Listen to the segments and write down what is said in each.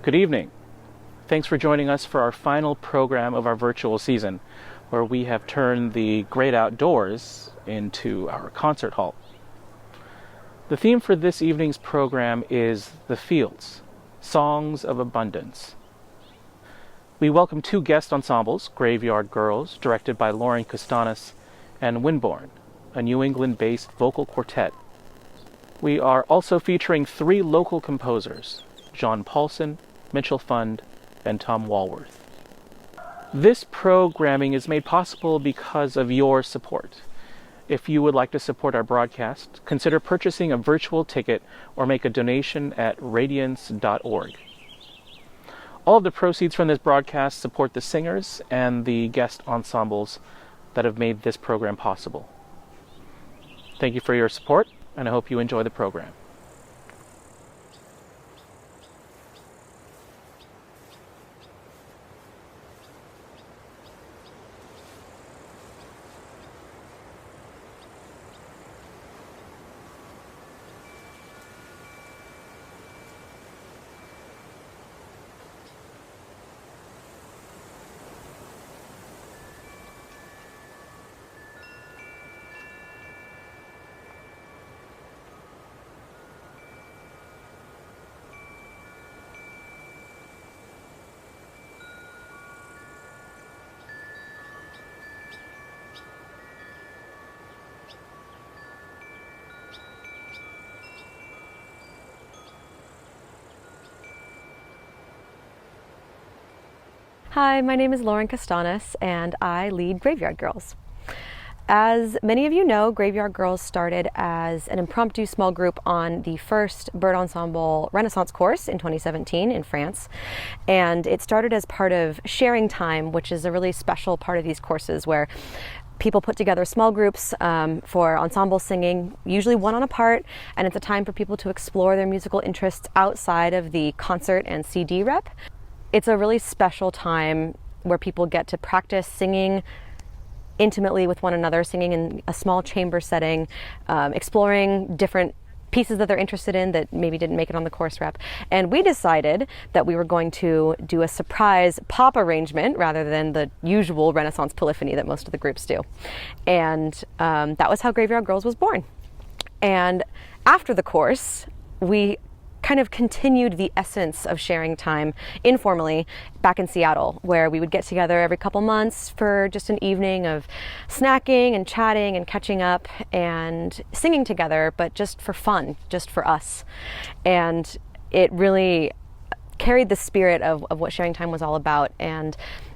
Good evening. Thanks for joining us for our final program of our virtual season, where we have turned the great outdoors into our concert hall. The theme for this evening's program is The Fields, Songs of Abundance. We welcome two guest ensembles, Graveyard Girls, directed by Lauren Kastanas, and Windborne, a New England-based vocal quartet. We are also featuring three local composers, John Paulson, Mitchell Fund, and Tom Walworth. This programming is made possible because of your support. If you would like to support our broadcast, consider purchasing a virtual ticket or make a donation at radiance.org. All of the proceeds from this broadcast support the singers and the guest ensembles that have made this program possible. Thank you for your support, and I hope you enjoy the program. Hi, my name is Lauren Kastanas and I lead Graveyard Girls. As many of you know, Graveyard Girls started as an impromptu small group on the first bird ensemble Renaissance course in 2017 in France. And it started as part of sharing time, which is a really special part of these courses where people put together small groups for ensemble singing, usually one on a part, and it's a time for people to explore their musical interests outside of the concert and CD rep. It's a really special time where people get to practice singing intimately with one another, singing in a small chamber setting, exploring different pieces that they're interested in that maybe didn't make it on the course rep. And we decided that we were going to do a surprise pop arrangement rather than the usual Renaissance polyphony that most of the groups do. And that was how Graveyard Girls was born. And after the course, we kind of continued the essence of sharing time informally back in Seattle, where we would get together every couple months for just an evening of snacking and chatting and catching up and singing together, but just for fun, just for us. And it really carried the spirit of what sharing time was all about. And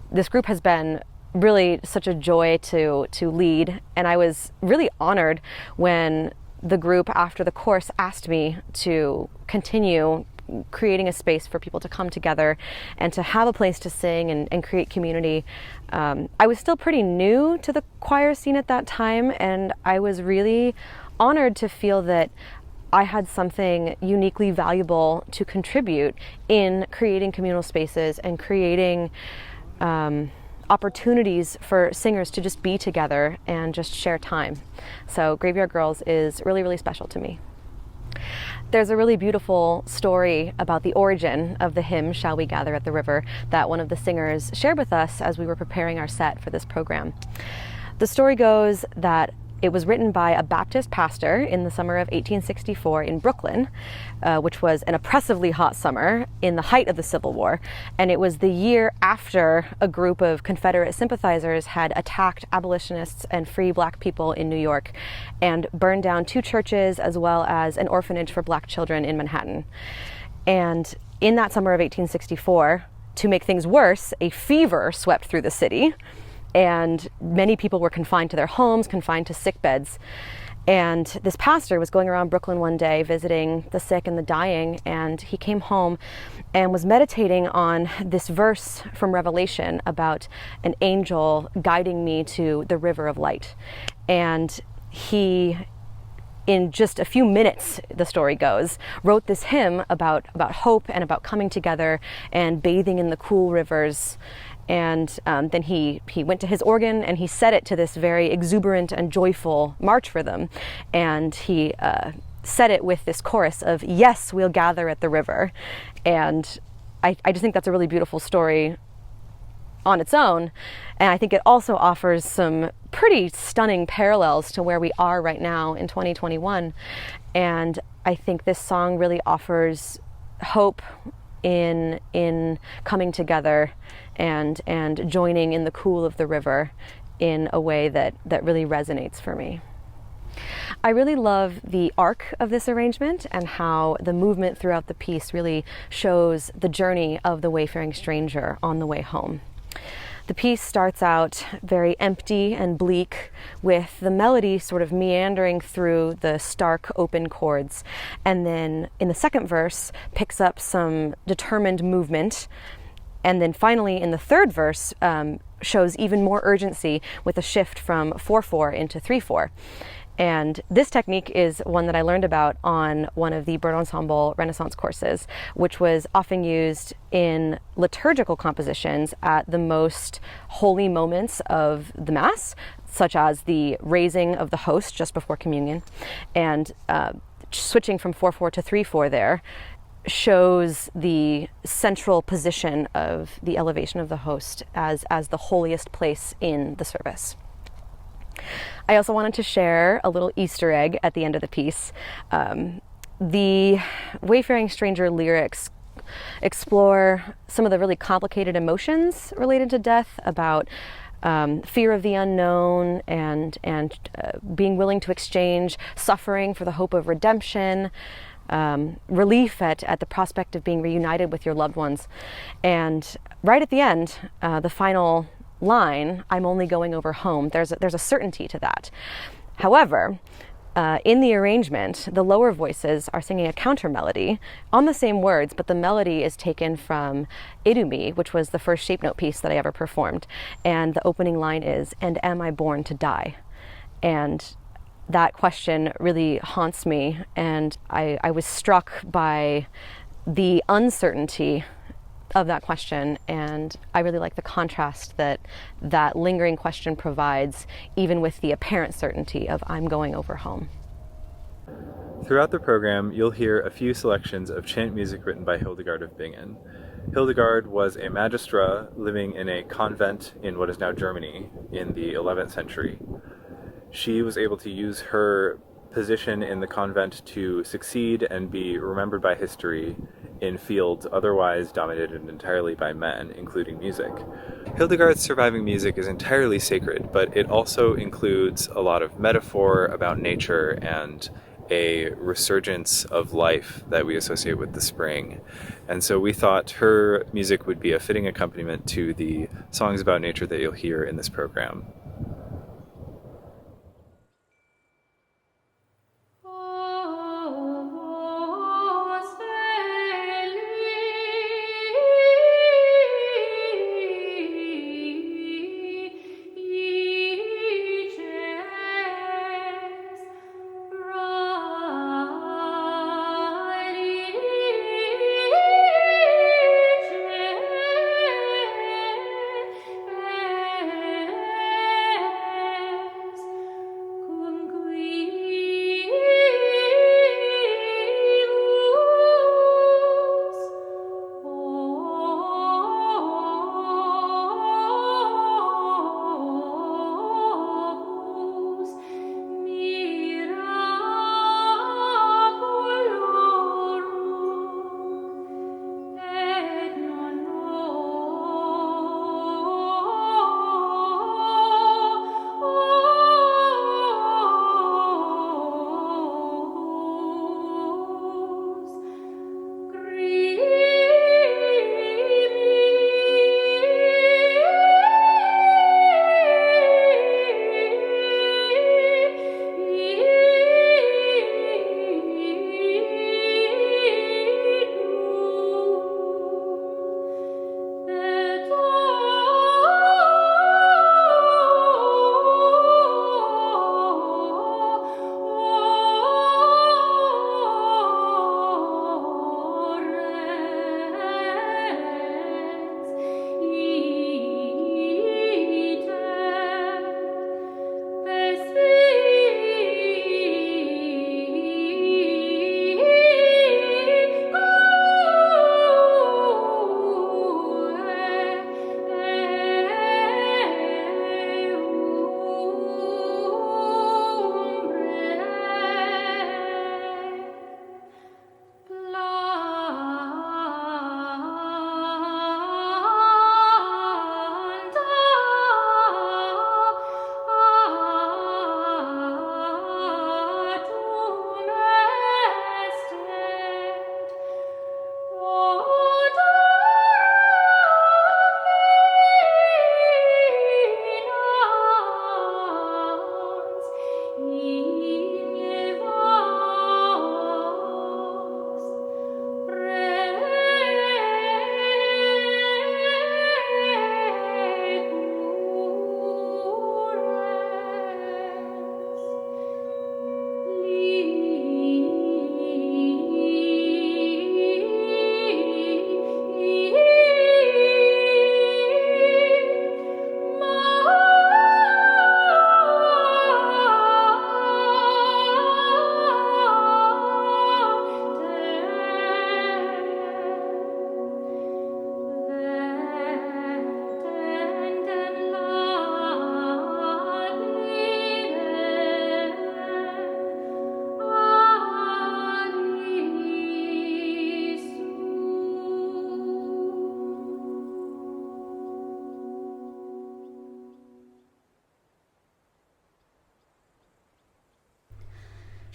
this group has been really such a joy to lead. And I was really honored when the group after the course asked me to continue creating a space for people to come together and to have a place to sing and create community. I was still pretty new to the choir scene at that time, and I was really honored to feel that I had something uniquely valuable to contribute in creating communal spaces and creating opportunities for singers to just be together and just share time. So Graveyard Girls is really, really special to me. There's a really beautiful story about the origin of the hymn, Shall We Gather at the River, that one of the singers shared with us as we were preparing our set for this program. The story goes that it was written by a Baptist pastor in the summer of 1864 in Brooklyn, which was an oppressively hot summer in the height of the Civil War. And it was the year after a group of Confederate sympathizers had attacked abolitionists and free black people in New York and burned down two churches as well as an orphanage for black children in Manhattan. And in that summer of 1864, to make things worse, a fever swept through the city. And many people were confined to their homes, confined to sick beds. And this pastor was going around Brooklyn one day visiting the sick and the dying, and he came home and was meditating on this verse from Revelation about an angel guiding me to the river of light. And he, in just a few minutes, the story goes, wrote this hymn about hope and about coming together and bathing in the cool rivers. And then he went to his organ and he set it to this very exuberant and joyful march for them. And he set it with this chorus of, "Yes, we'll gather at the river." And I just think that's a really beautiful story on its own. And I think it also offers some pretty stunning parallels to where we are right now in 2021. And I think this song really offers hope in coming together and joining in the cool of the river in a way that really resonates for me. I really love the arc of this arrangement and how the movement throughout the piece really shows the journey of the wayfaring stranger on the way home. The piece starts out very empty and bleak, with the melody sort of meandering through the stark open chords, and then in the second verse picks up some determined movement, and then finally in the third verse shows even more urgency with a shift from 4/4 into 3/4. And this technique is one that I learned about on one of the bird ensemble Renaissance courses, which was often used in liturgical compositions at the most holy moments of the Mass, such as the raising of the host just before communion. And switching from 4/4 to 3/4 there shows the central position of the elevation of the host as the holiest place in the service. I also wanted to share a little Easter egg at the end of the piece. The Wayfaring Stranger lyrics explore some of the really complicated emotions related to death, about fear of the unknown and being willing to exchange suffering for the hope of redemption, relief at the prospect of being reunited with your loved ones. And right at the end, the final line, "I'm only going over home," there's a certainty to that. However, in the arrangement, the lower voices are singing a counter melody on the same words, but the melody is taken from Idumi, which was the first shape note piece that I ever performed. And the opening line is, "And am I born to die?" And that question really haunts me, and I was struck by the uncertainty of that question, and I really like the contrast that lingering question provides, even with the apparent certainty of "I'm going over home." Throughout the program, you'll hear a few selections of chant music written by Hildegard of Bingen. Hildegard was a magistra living in a convent in what is now Germany in the 11th century. She was able to use her position in the convent to succeed and be remembered by history in fields otherwise dominated entirely by men, including music. Hildegard's surviving music is entirely sacred, but it also includes a lot of metaphor about nature and a resurgence of life that we associate with the spring. And so we thought her music would be a fitting accompaniment to the songs about nature that you'll hear in this program.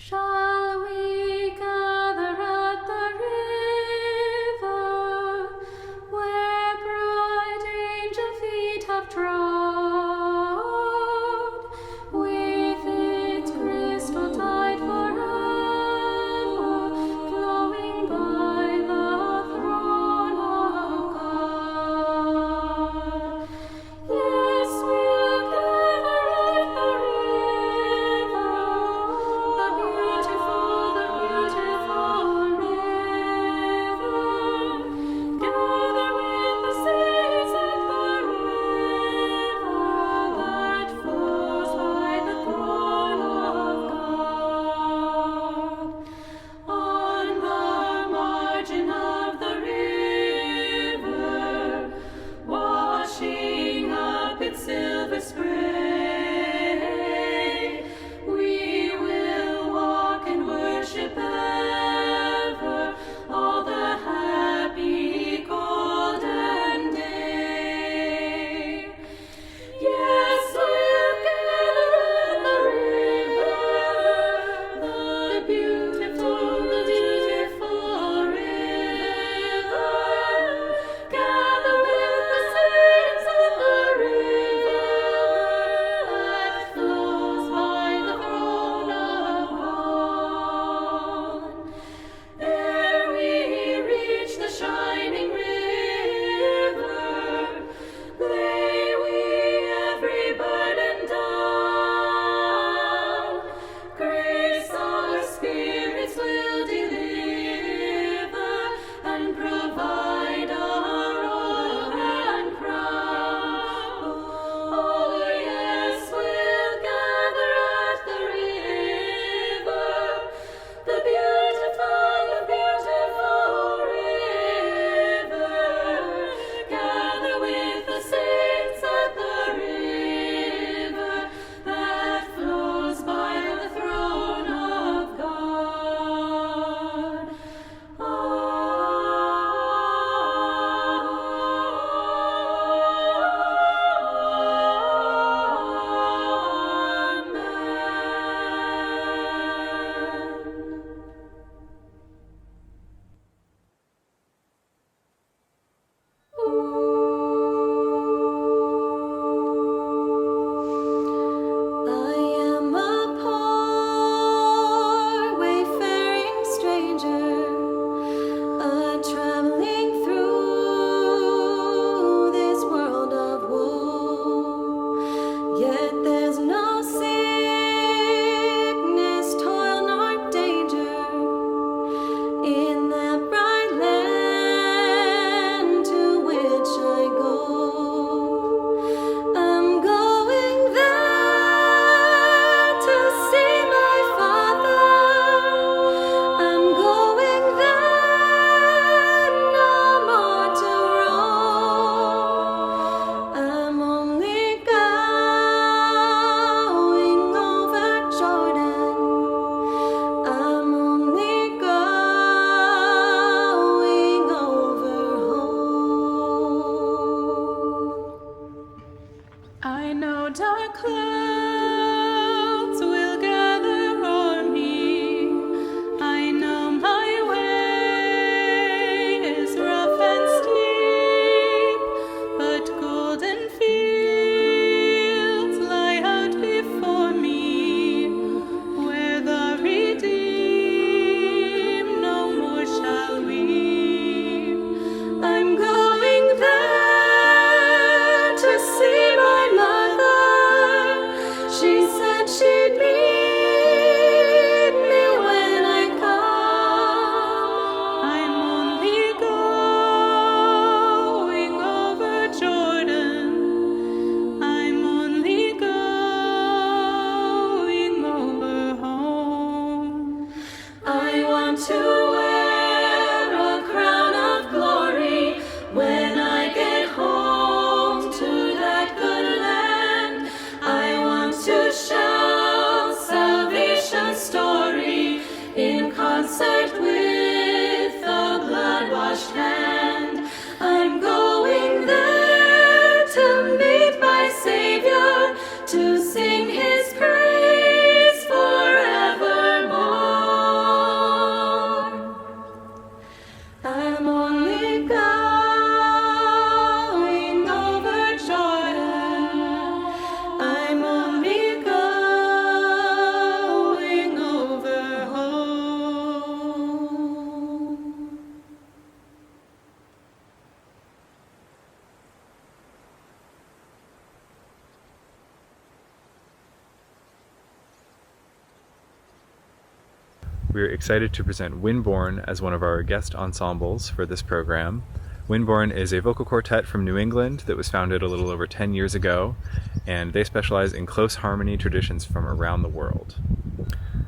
Shall we gather at the river, where bright angel feet have trod, with its crystal tide forever flowing by the throne of God? Yes, we'll gather at the river, the beautiful river. Gather with the saints at the river that flows by the throne of God. On the margin of the river, washing up its silver spray, we will walk and worship ever all the happy golden day. Yes, we'll gather at the river, the beautiful river. Gather with the saints at the river that flows by the throne of God. There we reach the shining river, lay we every burden down. Grace our spirits will deliver and provide our all and crown. Oh yes, we'll gather at the river, the beautiful river. Gather with the saints at the river that flows by the throne of God. Amen. I am a poor wayfaring stranger, traveling through this world of woe. Yet there's no sickness, toil, nor danger in that bright land to which I go. I'm going there to see my Father. I'm going there no more to roam. I'm only going over Jordan. I'm only going over home. I know dark clouds will gather o'er me. I know my way is rough and steep, but golden fields lie out before me, where the redeemed no more shall weep. I'm going there to see my mother. She said she'd meet me when I come. I'm only going over Jordan. I'm only going over home. I want to wear a crown of glory when I get home to that good land. I want to shout salvation's story in concert with the blood-washed hand. I'm going there to meet my Savior, to sing his praise forevermore. We're excited to present Windborne as one of our guest ensembles for this program. Windborne is a vocal quartet from New England that was founded a little over 10 years ago, and they specialize in close harmony traditions from around the world.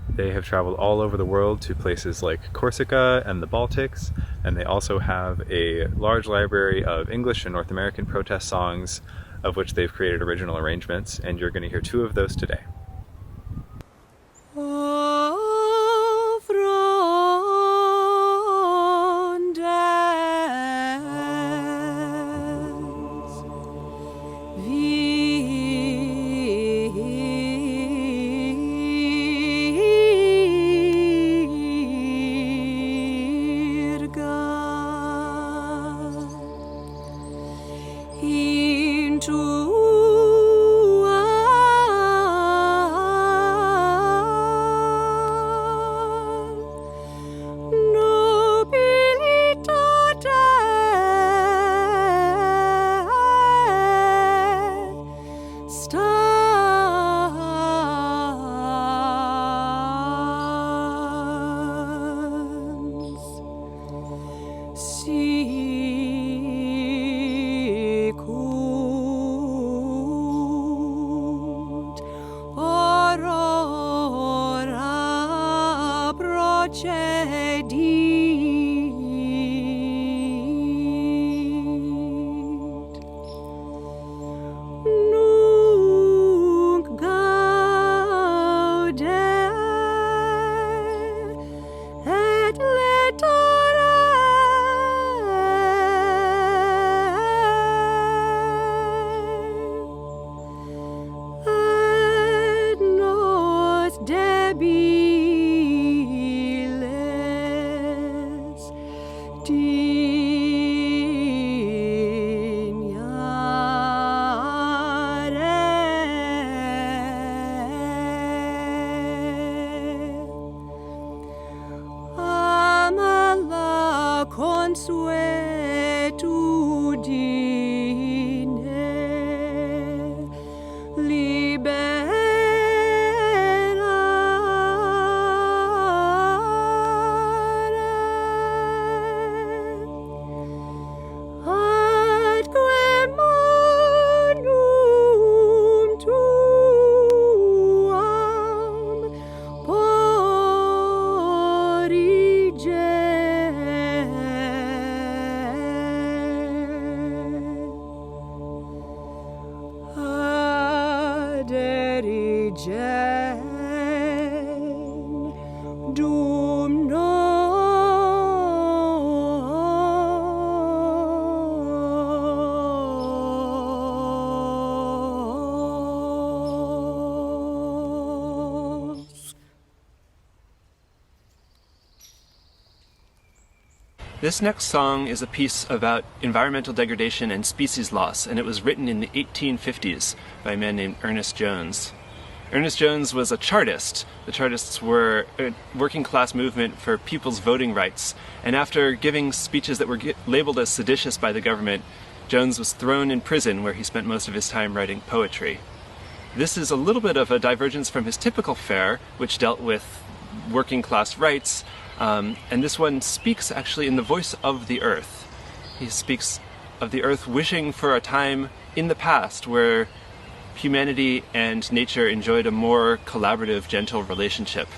They have traveled all over the world to places like Corsica and the Baltics, and they also have a large library of English and North American protest songs, of which they've created original arrangements, and you're going to hear 2 of those today. This next song is a piece about environmental degradation and species loss, and it was written in the 1850s by a man named Ernest Jones. Ernest Jones was a Chartist. The Chartists were a working class movement for people's voting rights, and after giving speeches that were labeled as seditious by the government, Jones was thrown in prison where he spent most of his time writing poetry. This is a little bit of a divergence from his typical fare, which dealt with working class rights, and this one speaks actually in the voice of the earth. He speaks of the earth wishing for a time in the past where humanity and nature enjoyed a more collaborative, gentle relationship.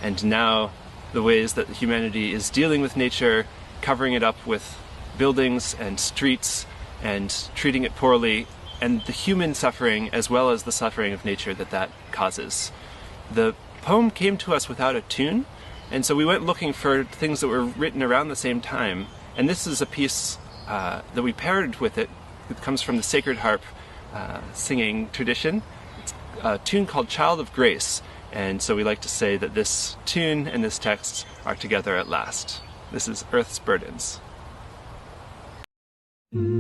And now the ways that humanity is dealing with nature, covering it up with buildings and streets and treating it poorly, and the human suffering as well as the suffering of nature that causes. The poem came to us without a tune, and so we went looking for things that were written around the same time. And this is a piece that we paired with it. It comes from the sacred harp singing tradition. It's a tune called Child of Grace. And so we like to say that this tune and this text are together at last. This is Earth's Burdens. Or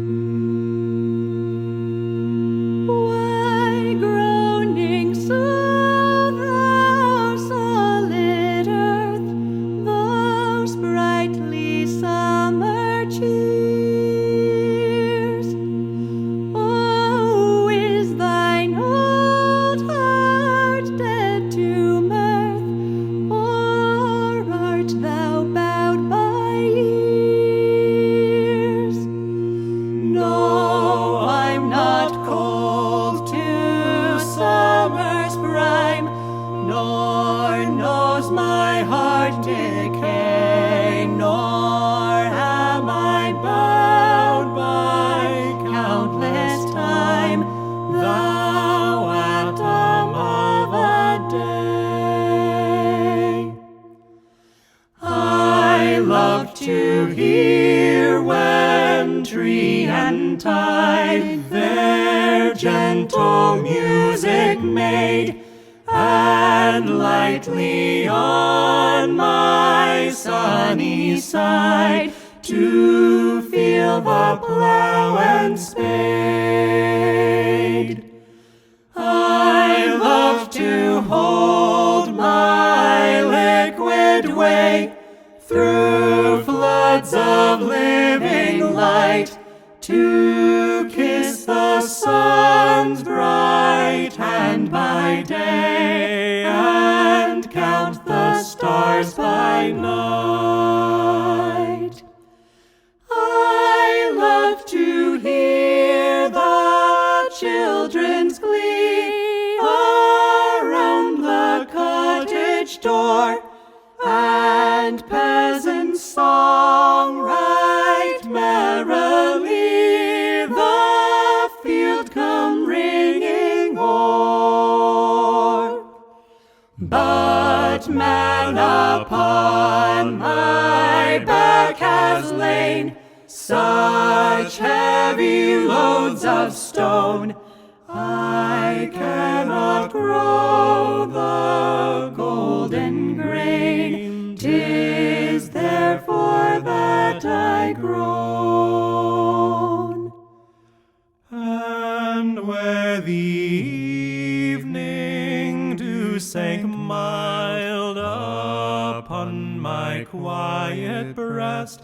my heart decay, nor am I bound by countless time, thou atom of a day. I love to hear when tree and tide their gentle music made, and lightly on my sunny side to feel the plough and spade. I love to hold my liquid way through floods of living light, to kiss the sun's bright hand by day, and count the stars by night. I love to hear the children's glee around the cottage door, and peasants' song right merrily the field come ringing o'er. But man upon my back has lain such heavy loads of stone, I cannot grow the golden grain. 'Tis therefore that I groan. And where the evening dew sank mild upon my quiet breast,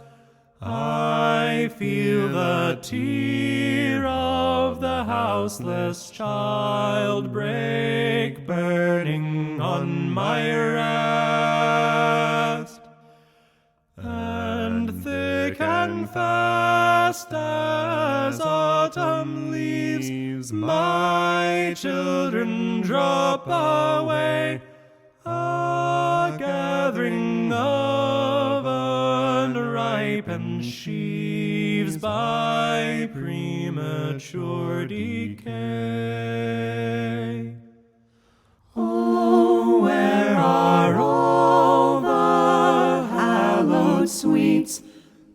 I feel the tear of the houseless child break burning on my rest. And thick and fast as autumn leaves, my children drop away, a gathering of unripened sheaves by premature decay. Oh, where are all the hallowed sweets,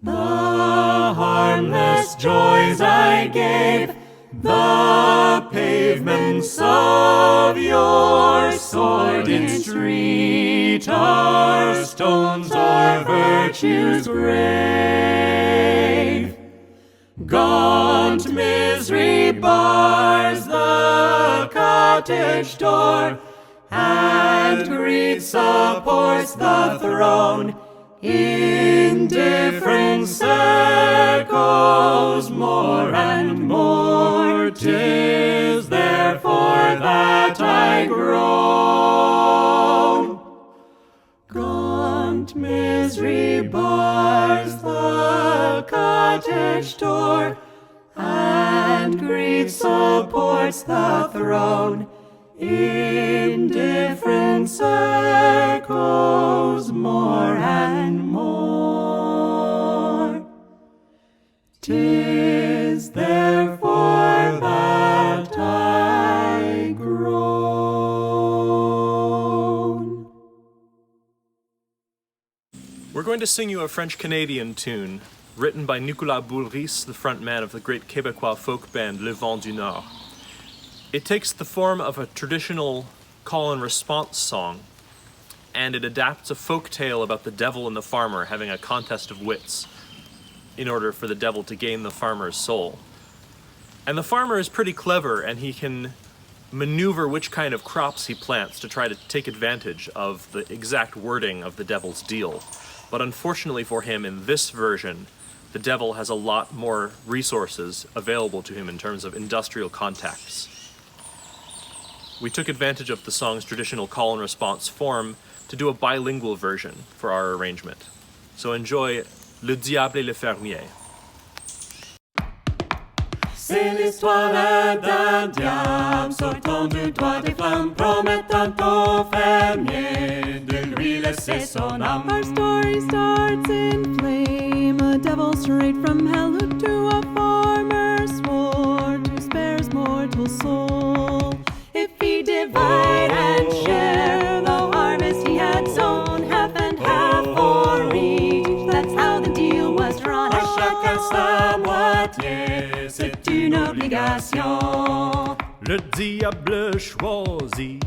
the harmless joys I gave, the pavements of your sordid street are stones or virtue's grave. Gaunt misery bars the cottage door, and greed supports the throne. Indifference echoes more and more, 'tis therefore that I groan. Gaunt misery bars the cottage door, and greed supports the throne. Indifference echoes more and more, 'tis therefore that I groan. We're going to sing you a French-Canadian tune written by Nicolas Boulris, the frontman of the great Québécois folk band Le Vent du Nord. It takes the form of a traditional call and response song, and it adapts a folk tale about the devil and the farmer having a contest of wits in order for the devil to gain the farmer's soul. And the farmer is pretty clever, and he can maneuver which kind of crops he plants to try to take advantage of the exact wording of the devil's deal. But unfortunately for him, in this version, the devil has a lot more resources available to him in terms of industrial contacts. We took advantage of the song's traditional call and response form to do a bilingual version for our arrangement. So enjoy Le Diable et le Fermier. C'est l'histoire d'un diable sortant du doigt des flammes, promettant au fermier de lui laisser son âme. Our story starts in flame, a devil straight from hell who to a farmer swore to spare his mortal soul. If he divide and share the harvest he had sown, half and half for each, that's how the deal was drawn. À chacun sa moitié, c'est une obligation. Le diable choisit,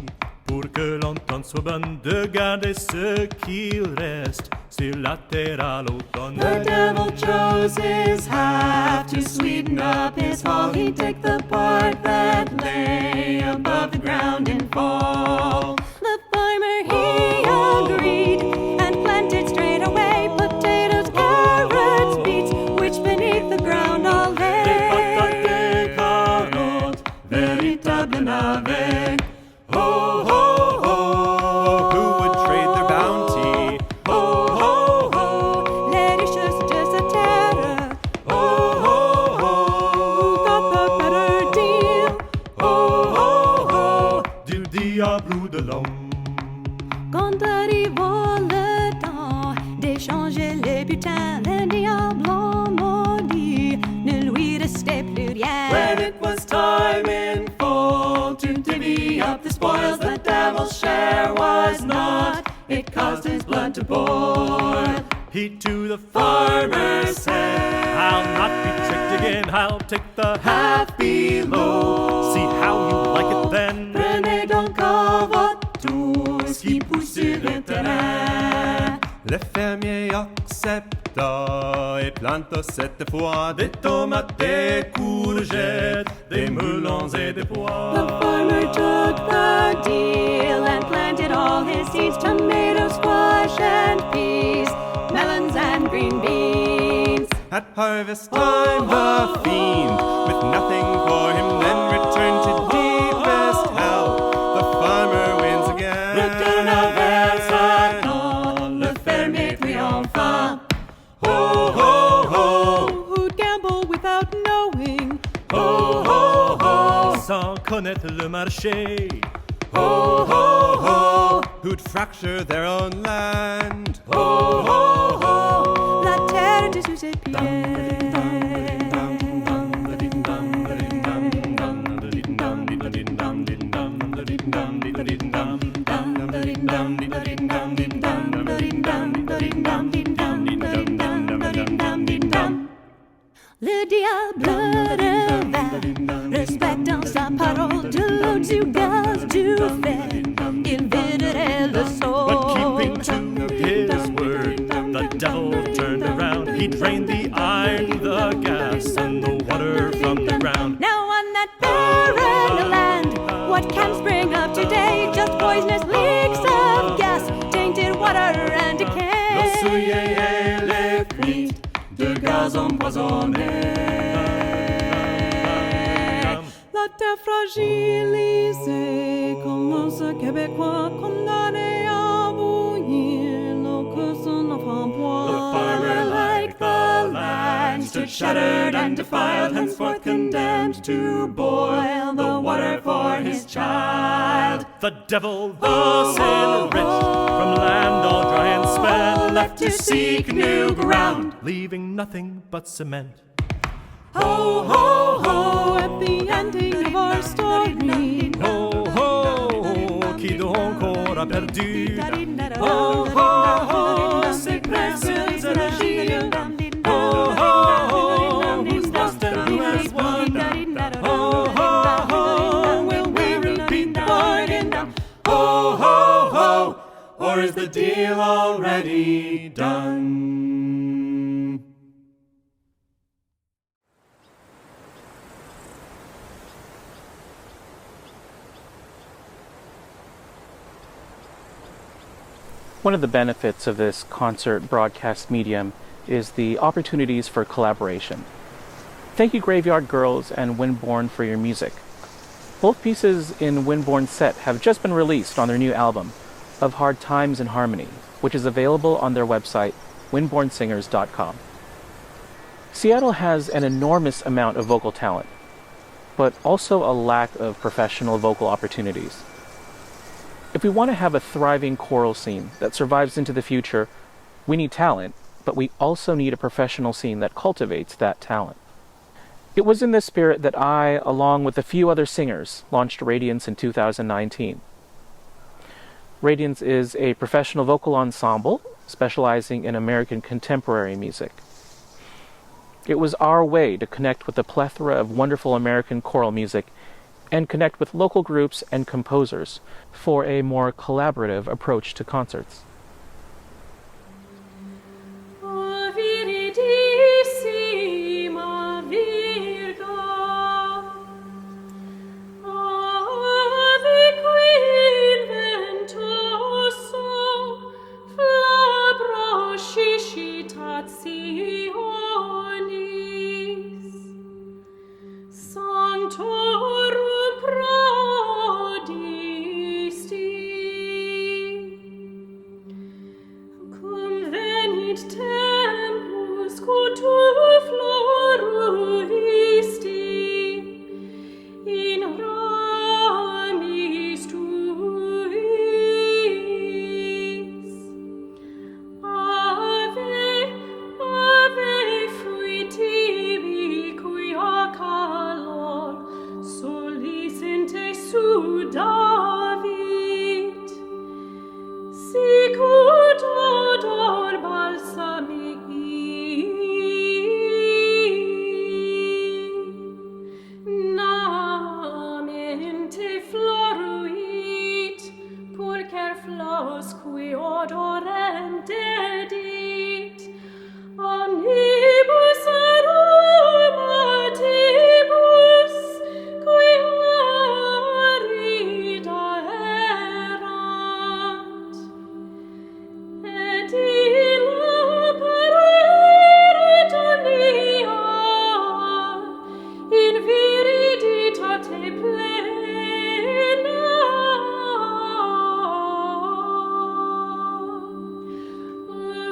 pour que l'entente soit bonne, de garder ce qu'il reste sur la terre à l'automne. The devil chose his half to sweeten up his haul. He'd take the part that lay above the ground in fall. The farmer he agreed and planted straight away potatoes, carrots, beets, which beneath the ground all lay. Des patates, des carottes, véritable navet. Ho, ho, ho, who would trade their bounty? Ho, ho, ho, Les riches de sa terre, ho, ho, ho, who got the better deal. ho, ho, ho. Du diable ou de l'homme. Quand arriva le temps d'échanger les butins, le diable en maudit ne lui restait plus rien. When it was time in full to divvy up the spoils, the devil's share was not. It caused his blood to boil. He to the Farmer said, I'll not be tricked again, I'll take the half below. See how you like it then. Prenez donc à votre tour ce qui pousse sur le terrain. Le fermier accepta et planta cette fois des tomates, des courgettes, des melons et des pois. The farmer took the deal and planted all his seeds, tomatoes, squash and peas, melons and green beans. At harvest time, the fiend, with nothing for him, then returned to deepest hell. The farmer wins again. Retourne vers Satan, le fermier triomphant. Ho, ho, ho, Who'd gamble without knowing? ho, ho, ho, sans connaître le marché. ho, ho, ho, Who'd fracture their own land. ho, ho, ho. La terre de sous ses pieds. Le diable revint, respectant sa parole, de l'eau, du gaz, du fer, il viderait le sol. But keeping to his word, the devil turned around. He drained the iron, the gas, and the water from the ground. Now on that barren land, what can spring up today? Just poisonous leaks of gas, tainted water and decay. Souillé et les frites de gaz empoisonné. La terre fragilisée, comme ce Québécois condamné à bouillir, l'eau que son enfant boit. The farmer, like the land, stood shattered and defiled, henceforth condemned to boil the water for his child. The devil, thus enriched, from land all dry and spent, Left to seek new ground. leaving nothing but cement. Ho, ho, ho, At the ending of our story, Oh, oh, qui donc aura perdu? ho, ho, ho, ses précieuses énergies. Ho, ho, ho, who's lost and who has won? Ho, ho, ho, will we repeat the bargain? Ho, ho, ho, or is the deal already done? One of the benefits of this concert broadcast medium is the opportunities for collaboration. Thank you Graveyard Girls and Windborne for your music. Both pieces in Windborne's set have just been released on their new album, Of Hard Times and Harmony, which is available on their website, windbornesingers.com. Seattle has an enormous amount of vocal talent, but also a lack of professional vocal opportunities. If we want to have a thriving choral scene that survives into the future, we need talent, but we also need a professional scene that cultivates that talent. It was in this spirit that I, along with a few other singers, launched Radiance in 2019. Radiance is a professional vocal ensemble specializing in American contemporary music. It was our way to connect with a plethora of wonderful American choral music and connect with local groups and composers for a more collaborative approach to concerts. O viridissima virga, ave qui ventoso flabro scicitationis, sanctorum prodisti, cum venit tempus quotu floruisti in ramis tuis. Ave, ave fruitibi quia calor solis in te sudavit, sicut odor balsamici, namen te floruit, purcer flos qui odorem dedit, omnibus aromatibus qui arida erant, et illa parere mia in viriditate plena.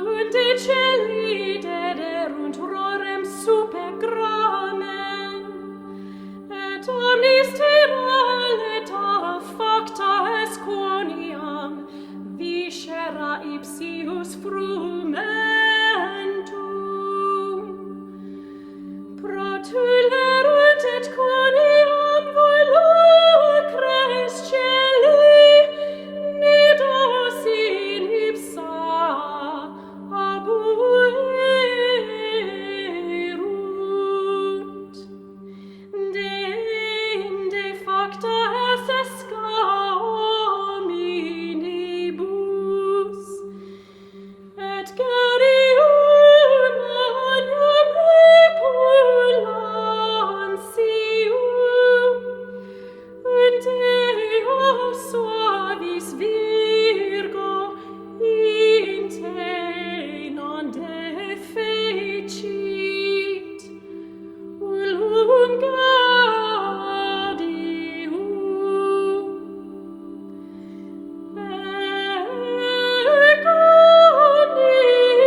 Und celi dederunt rorem super gramen, et omnis tiral et a facta esquoniam viscera ipsius frumentum. Protulerunt et quoniam volucres celi nidos in ipsa abuerunt. De facta es esca hominibus, et gaudium agnum repulantium, und eo suavis virgo in te non defecit, ullum gaudium. Ec omnis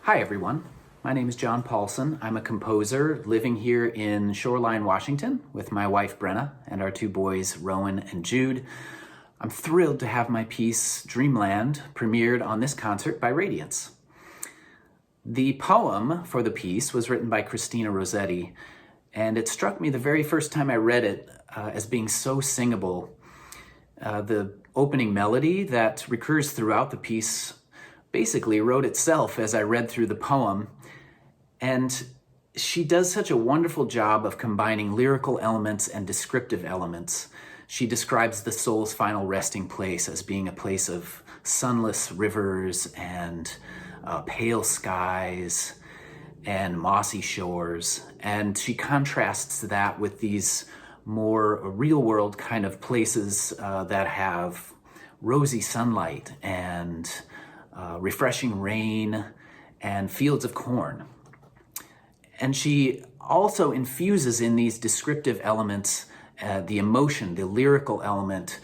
Hi everyone, my name is John Paulson. I'm a composer living here in Shoreline, Washington with my wife Brenna and our two boys Rowan and Jude. I'm thrilled to have my piece Dreamland premiered on this concert by Radiance. The poem for the piece was written by Christina Rossetti, and it struck me the very first time I read it as being so singable. The opening melody that recurs throughout the piece basically wrote itself as I read through the poem, and she does such a wonderful job of combining lyrical elements and descriptive elements. She describes the soul's final resting place as being a place of sunless rivers and pale skies and mossy shores, and she contrasts that with these more real-world kind of places that have rosy sunlight and refreshing rain and fields of corn. And she also infuses in these descriptive elements the emotion, the lyrical element.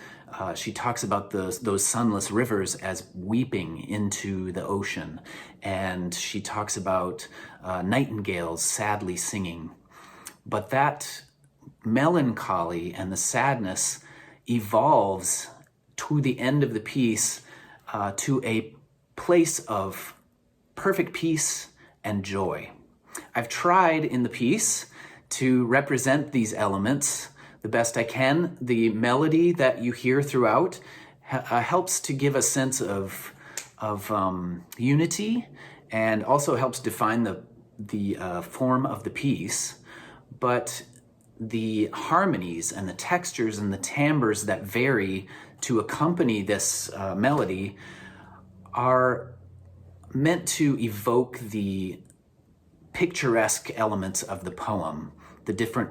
She talks about those sunless rivers as weeping into the ocean, and she talks about nightingales sadly singing. But that melancholy and the sadness evolves to the end of the piece to a place of perfect peace and joy. I've tried in the piece to represent these elements the best I can. The melody that you hear throughout helps to give a sense of unity and also helps define the form of the piece. But the harmonies and the textures and the timbres that vary to accompany this melody are meant to evoke the picturesque elements of the poem, the different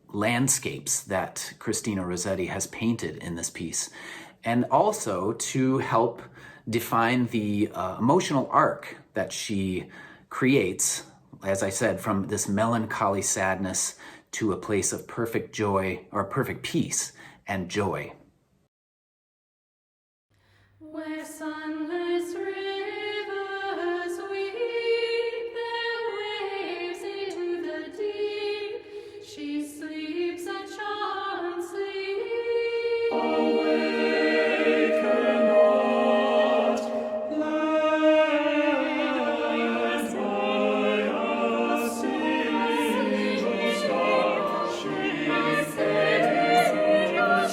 landscapes that Christina Rossetti has painted in this piece, and also to help define the emotional arc that she creates, as I said, from this melancholy sadness to a place of perfect joy, or perfect peace and joy. Where sunless rivers weep their waves into the deep, she sleeps a charmed sleep. Awaken not, led by a singing star, she sings a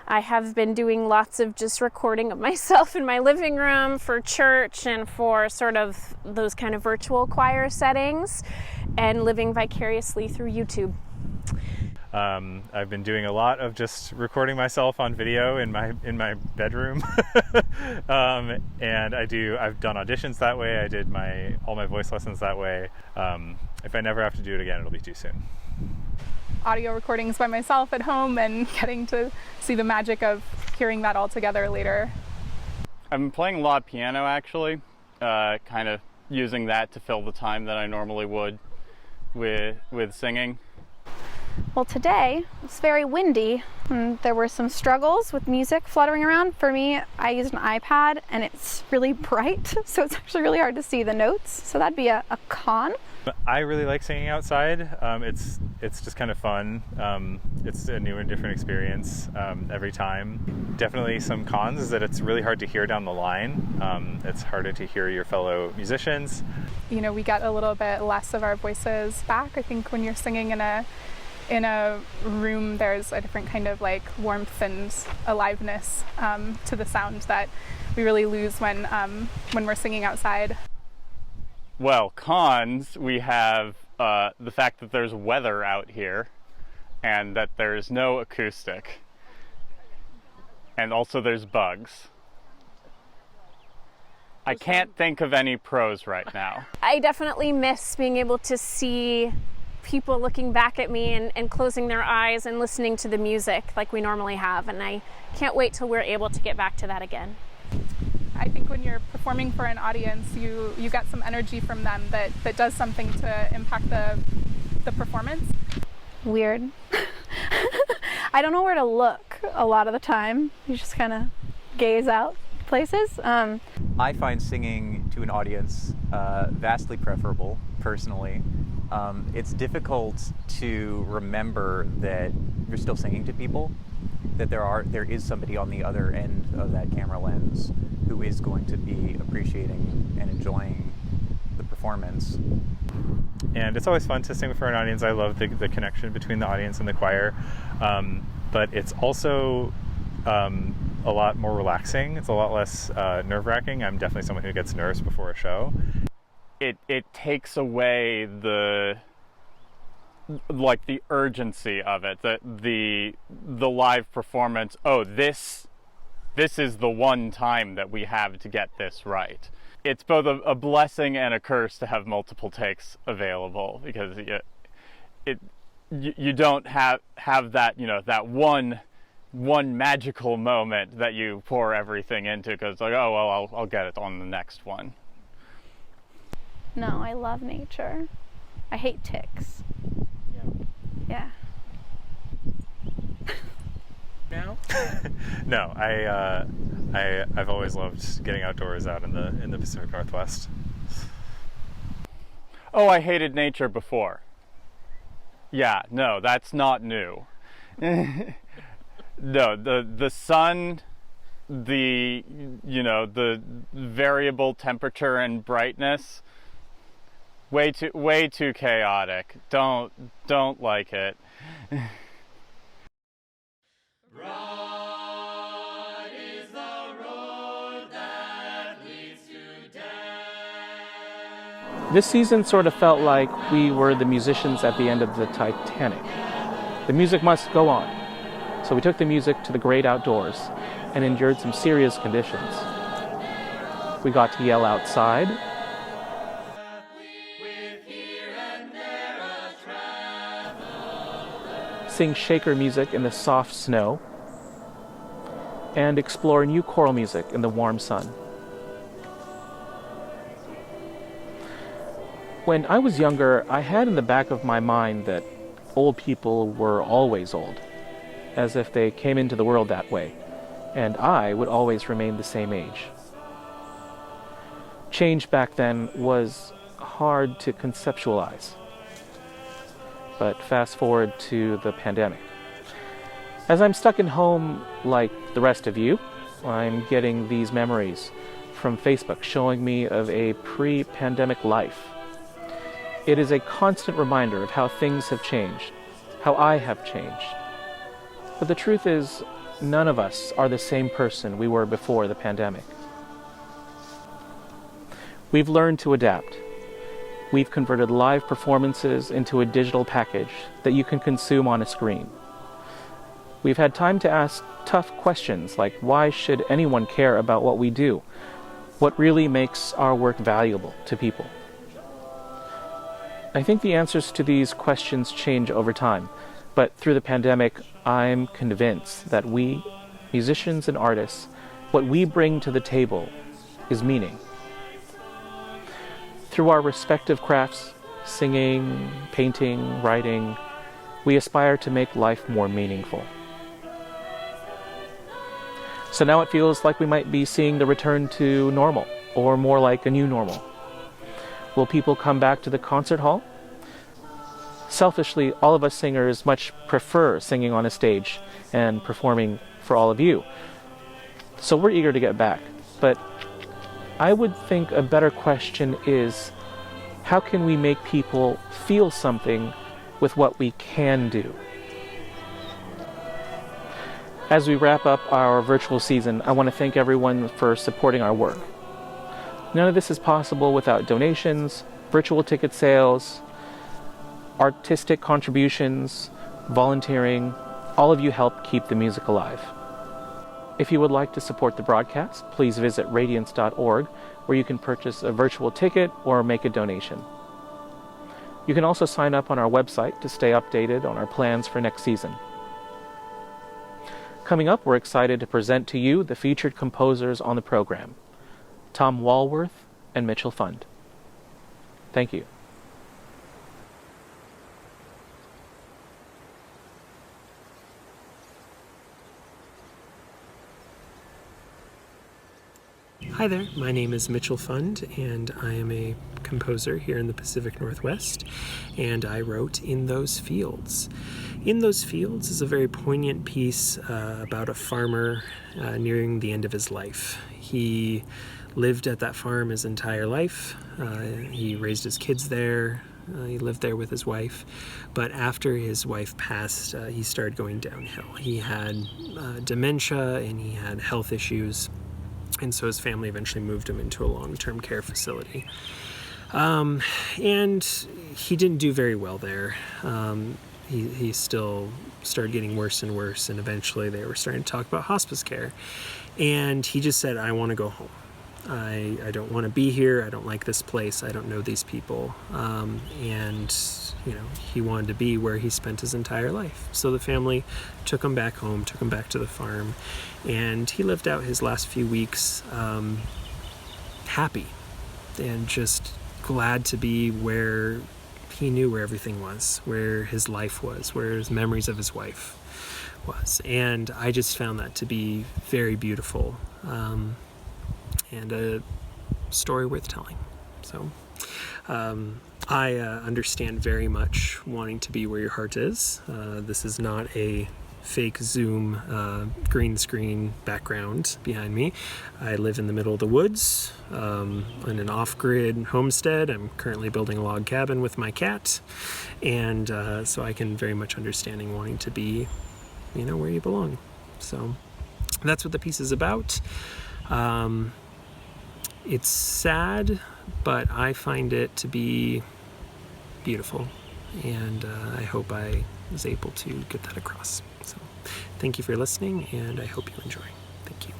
I have been doing lots of just recording of myself in my living room for church and for sort of those kind of virtual choir settings, and living vicariously through YouTube. I've been doing a lot of just recording myself on video in my bedroom, and I've done auditions that way. I did all my voice lessons that way. If I never have to do it again, it'll be too soon. Audio recordings by myself at home and getting to see the magic of hearing that all together later. I've been playing a lot of piano actually, kind of using that to fill the time that I normally would with singing. Well, today it's very windy and there were some struggles with music fluttering around. For me, I used an iPad and it's really bright, so it's actually really hard to see the notes. So that'd be a con. I really like singing outside. It's just kind of fun. It's a new and different experience every time. Definitely some cons is that it's really hard to hear down the line. It's harder to hear your fellow musicians. You know, we get a little bit less of our voices back. I think when you're singing in a room, there's a different kind of like warmth and aliveness to the sound that we really lose when we're singing outside. Well, cons, we have the fact that there's weather out here and that there's no acoustic, and also there's bugs. I can't think of any pros right now. I definitely miss being able to see people looking back at me and closing their eyes and listening to the music like we normally have, and I can't wait till we're able to get back to that again. I think when you're performing for an audience, you get some energy from them that does something to impact the performance. Weird. I don't know where to look a lot of the time. You just kind of gaze out places. I find singing to an audience vastly preferable, personally. It's difficult to remember that you're still singing to people, that there is somebody on the other end of that camera lens who is going to be appreciating and enjoying the performance. And it's always fun to sing for an audience. I love the connection between the audience and the choir, but it's also a lot more relaxing. It's a lot less nerve-wracking. I'm definitely someone who gets nervous before a show. It takes away the urgency of it, the live performance. Oh, this is the one time that we have to get this right. It's both a blessing and a curse to have multiple takes available, because you don't have that, that one magical moment that you pour everything into, because like, oh well, I'll get it on the next one. No, I love nature. I hate ticks. Yeah. Now? No, I've always loved getting outdoors out in the Pacific Northwest. Oh, I hated nature before. Yeah, no, that's not new. No, the sun, the variable temperature and brightness, way too chaotic. Don't like it. Broad is the road that leads to death. This season sort of felt like we were the musicians at the end of the Titanic. The music must go on. So we took the music to the great outdoors and endured some serious conditions. We got to yell outside, sing shaker music in the soft snow, and explore new choral music in the warm sun. When I was younger, I had in the back of my mind that old people were always old, as if they came into the world that way, and I would always remain the same age. Change back then was hard to conceptualize. But fast forward to the pandemic. As I'm stuck in home like the rest of you, I'm getting these memories from Facebook showing me of a pre-pandemic life. It is a constant reminder of how things have changed, how I have changed. But the truth is, none of us are the same person we were before the pandemic. We've learned to adapt. We've converted live performances into a digital package that you can consume on a screen. We've had time to ask tough questions like, why should anyone care about what we do? What really makes our work valuable to people? I think the answers to these questions change over time, but through the pandemic, I'm convinced that we, musicians and artists, what we bring to the table is meaning. Through our respective crafts, singing, painting, writing, we aspire to make life more meaningful. So now it feels like we might be seeing the return to normal, or more like a new normal. Will people come back to the concert hall? Selfishly, all of us singers much prefer singing on a stage and performing for all of you. So we're eager to get back. But I would think a better question is, how can we make people feel something with what we can do? As we wrap up our virtual season, I want to thank everyone for supporting our work. None of this is possible without donations, virtual ticket sales, artistic contributions, volunteering. All of you help keep the music alive. If you would like to support the broadcast, please visit radiance.org, where you can purchase a virtual ticket or make a donation. You can also sign up on our website to stay updated on our plans for next season. Coming up, we're excited to present to you the featured composers on the program, Tom Walworth and Mitchell Fund. Thank you. Hi there, my name is Mitchell Fund, and I am a composer here in the Pacific Northwest, and I wrote In Those Fields. In Those Fields is a very poignant piece about a farmer nearing the end of his life. He lived at that farm his entire life. He raised his kids there. He lived there with his wife. But after his wife passed, he started going downhill. He had dementia and he had health issues. And so his family eventually moved him into a long-term care facility. And he didn't do very well there. He still started getting worse and worse, and eventually they were starting to talk about hospice care. And he just said, I want to go home. I don't want to be here. I don't like this place. I don't know these people. And he wanted to be where he spent his entire life. So the family took him back home, took him back to the farm, and he lived out his last few weeks happy and just glad to be where he knew where everything was, where his life was, where his memories of his wife was. And I just found that to be very beautiful and a story worth telling. So I understand very much wanting to be where your heart is. This is not a fake Zoom green screen background behind me. I live in the middle of the woods in an off-grid homestead. I'm currently building a log cabin with my cat, and so I can very much understanding wanting to be, where you belong. So that's what the piece is about. It's sad, but I find it to be beautiful, and I hope I was able to get that across. So thank you for listening, and I hope you enjoy. Thank you.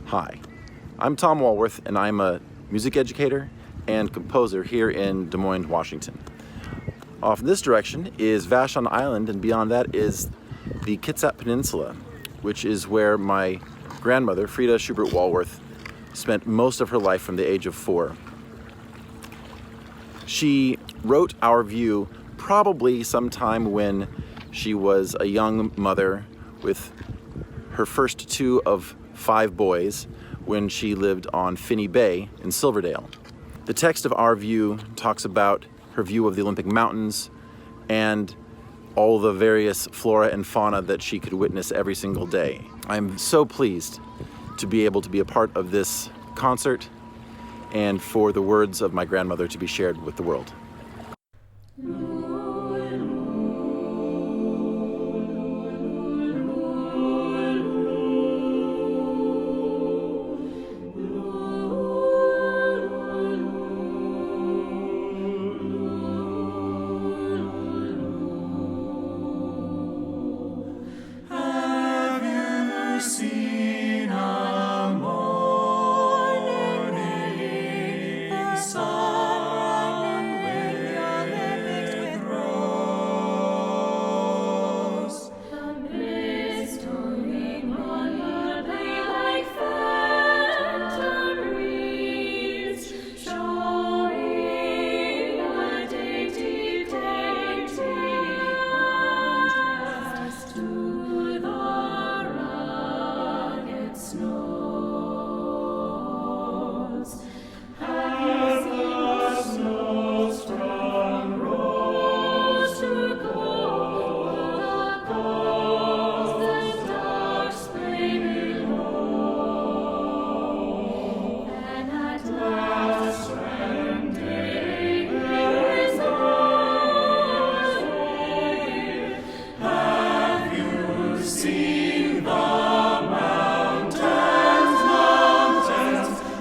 Hi, I'm Tom Walworth, and I'm a music educator and composer here in Des Moines, Washington. Off in this direction is Vashon Island, and beyond that is the Kitsap Peninsula, which is where my grandmother, Frida Schubert Walworth, spent most of her life from the age of 4. She wrote Our View probably sometime when she was a young mother with her first 2 of 5 boys when she lived on Finney Bay in Silverdale. The text of Our View talks about her view of the Olympic Mountains and all the various flora and fauna that she could witness every single day. I'm so pleased to be able to be a part of this concert and for the words of my grandmother to be shared with the world. seen a morning sun with rose. The mist hanging on the bay like phantom reeds, showing a dainty contrast to the rugged snows. As the snowstorm rose to gold, the dark spray below, and at last when day is o'er, have you seen the mountains?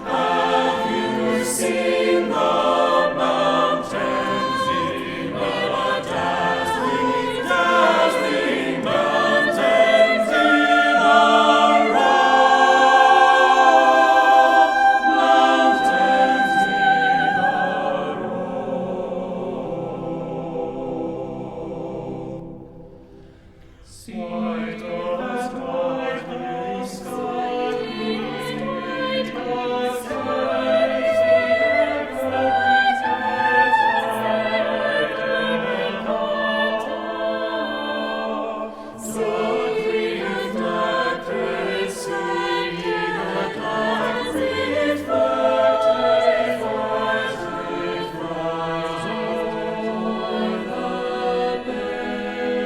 Have you seen the mountains in the dazzling mountains in a row? Mountains in a row. Sight of bright blue skies, bright blue skies, so green and dark, singing a dance it flies o'er the bay.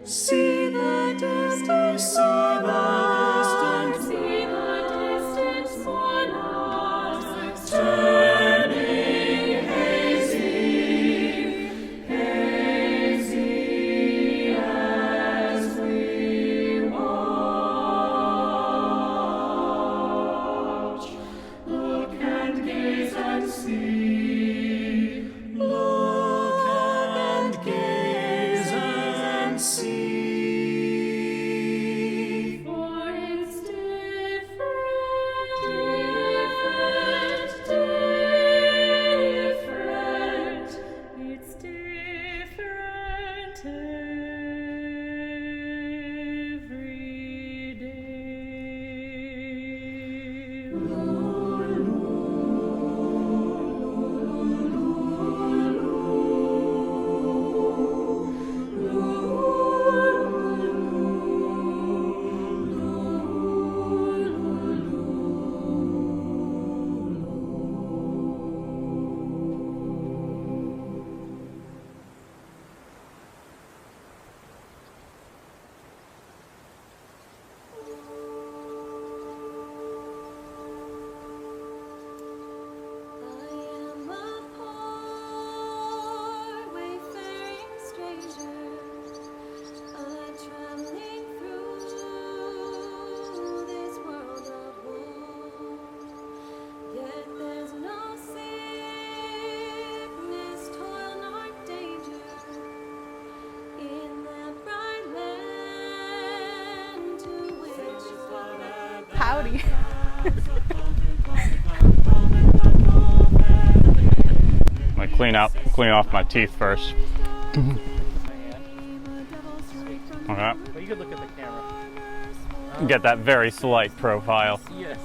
See the distance monarchs turning hazy as we watch. Look and gaze and see. Look and gaze and see. For it's different. It's different every day. I am a poor wayfaring stranger, traveling through this world of woe. Yet there's no sickness, toil, nor danger in that bright land to which Howdy. I'm gonna clean off my teeth first. Okay. Well, you could look at the camera. Get that very slight profile. Yes.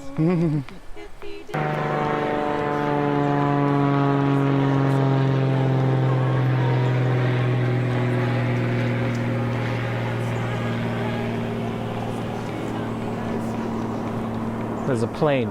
There's a plane.